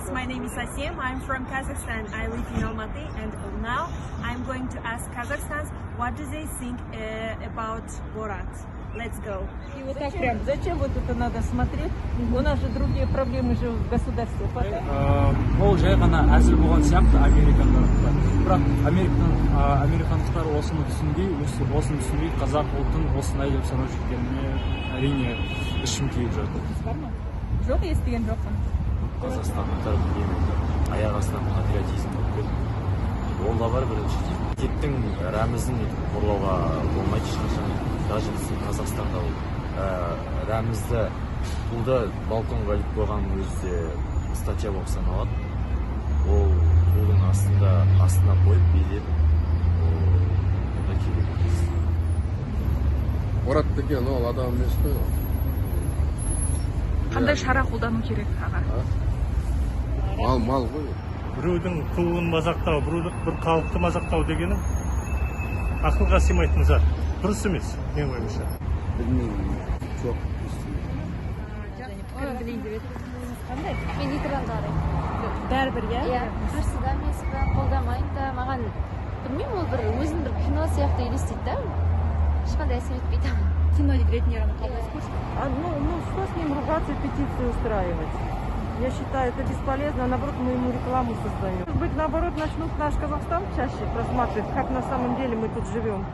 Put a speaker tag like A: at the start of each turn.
A: guys, my name is Asem. I'm from Kazakhstan. I live in Almaty, and now I'm going to ask Kazakhstans what do they think about Borat. Let's go.
B: И вот так прям, зачем вот это надо смотреть? У нас же другие проблемы же в государстве.
C: Ол жай ғана әзіл болған сияқты американдықтар. Бірақ американдықтар осыны түсінбей, қазақ ұлтын осындай деп санап жүргеніне әрине ішім күйіп жатыр.
B: Бар ма? Жоқ, естіген жоқпын.
D: Қазақстандықтар білмеймін, аяқ астынан патриотизм болып кетті. Ол да бар бірінші. Тектің рәмізін қорлауға болмайды ешқашан. Даже біздің Қазақстанда рәмізді туды балконға іліп қойған өзі статья болып саналады. Ол тудың астына қойып билеп, ол да керек емес.
E: Борат деген ол адам емес қой.
F: Қандай шара қолдану керек, аға?
E: Мал ғой.
G: Біреудің туын мазақтау, бір халықты мазақтау дегенім ақылға сыймайтын зат. Дұрыс емес, мен ойымша.
E: Білмеймін, жоқ.
B: Қандай?
H: Мен Нидерландға қараймын.
B: Бәрібір,
H: Иә, қарсы да емеспін, қолдамайын да, маған білмеймін, ол бір өзін бір кино сияқты елестейді да. Ешқандай әсер етпейді.
B: Кино ретінде ғана қабылдайсыз. Ну, что с ним ругаться и петицию устраивать? Я считаю, это бесполезно, а наоборот, мы ему рекламу создаем. Может быть, наоборот, начнут наш Казахстан чаще просматривать, как на самом деле мы тут живем.